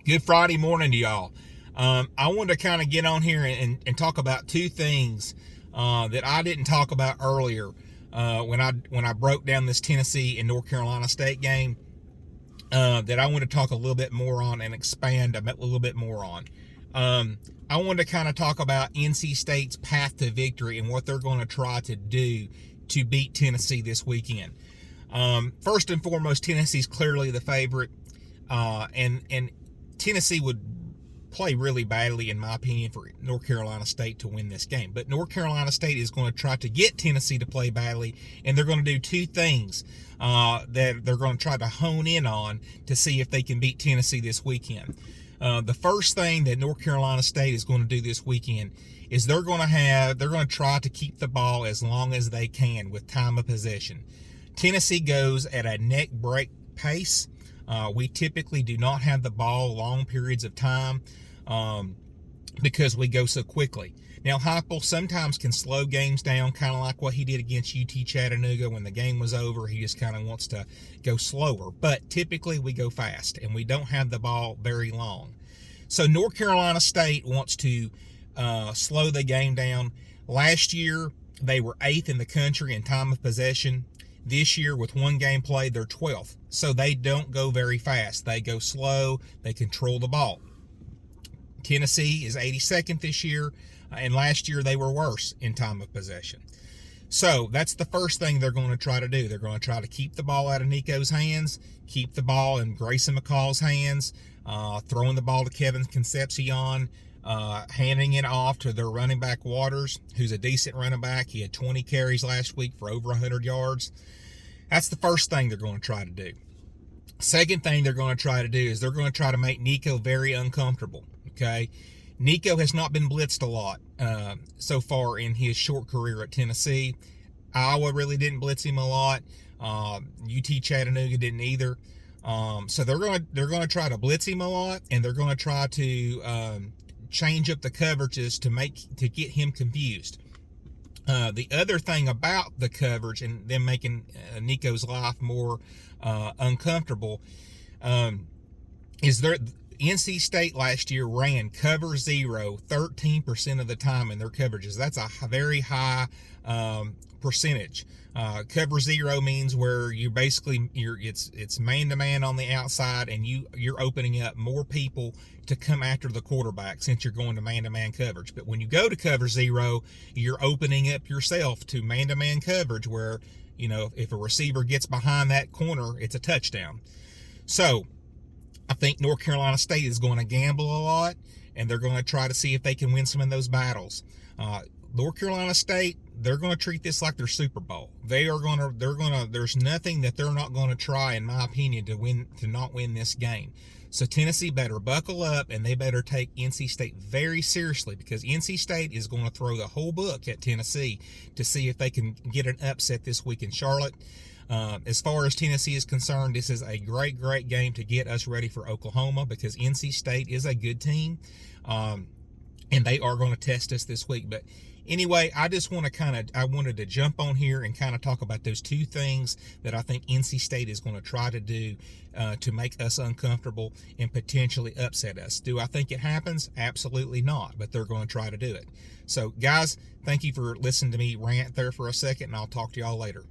Good Friday morning to y'all. I wanted to kind of get on here and talk about two things that I didn't talk about earlier when I broke down this Tennessee and North Carolina State game. That I want to talk a little bit more on and expand a little bit more on. I wanted to kind of talk about NC State's path to victory and what they're going to try to do to beat Tennessee this weekend. First and foremost, Tennessee's clearly the favorite, and Tennessee would play really badly, in my opinion, for North Carolina State to win this game. But North Carolina State is going to try to get Tennessee to play badly, and they're going to do two things that they're going to try to hone in on to see if they can beat Tennessee this weekend. The first thing that North Carolina State is going to do this weekend is they're going to try to keep the ball as long as they can with time of possession. Tennessee goes at a neck break pace. We typically do not have the ball long periods of time because we go so quickly. Now, Heupel sometimes can slow games down, kind of like what he did against UT Chattanooga when the game was over. He just kind of wants to go slower. But typically we go fast, and we don't have the ball very long. So North Carolina State wants to slow the game down. Last year, they were 8th in the country in time of possession. This year, with one game played, they're 12th. So they don't go very fast. They go slow. They control the ball. Tennessee is 82nd this year, and last year they were worse in time of possession. So that's the first thing they're going to try to do. They're going to try to keep the ball out of Nico's hands, keep the ball in Grayson McCall's hands, throwing the ball to Kevin Concepcion, handing it off to their running back Waters, who's a decent running back. He had 20 carries last week for over 100 yards. That's the first thing they're going to try to do. Second thing they're going to try to do is they're going to try to make Nico very uncomfortable. Okay, Nico has not been blitzed a lot so far in his short career at Tennessee. Iowa really didn't blitz him a lot. UT Chattanooga didn't either. So they're going to try to blitz him a lot, and they're going to try to change up the coverages to get him confused. The other thing about the coverage and them making Nico's life more uncomfortable is NC State last year ran cover zero 13% of the time in their coverages. That's a very high percentage. Cover zero means where it's man to man on the outside, and you're opening up more people to come after the quarterback since you're going to man coverage. But when you go to cover zero, you're opening up yourself to man coverage where, if a receiver gets behind that corner, it's a touchdown. So I think North Carolina State is going to gamble a lot, and they're going to try to see if they can win some of those battles. North Carolina State, they're going to treat this like their Super Bowl. There's nothing that they're not going to try, in my opinion, to not win this game. So Tennessee better buckle up, and they better take NC State very seriously, because NC State is going to throw the whole book at Tennessee to see if they can get an upset this week in Charlotte. As far as Tennessee is concerned, this is a great game to get us ready for Oklahoma, because NC State is a good team, and they are going to test us this week. But anyway, I wanted to jump on here and kind of talk about those two things that I think NC State is going to try to do to make us uncomfortable and potentially upset us. Do I think it happens? Absolutely not, but they're going to try to do it. So, guys, thank you for listening to me rant there for a second, and I'll talk to y'all later.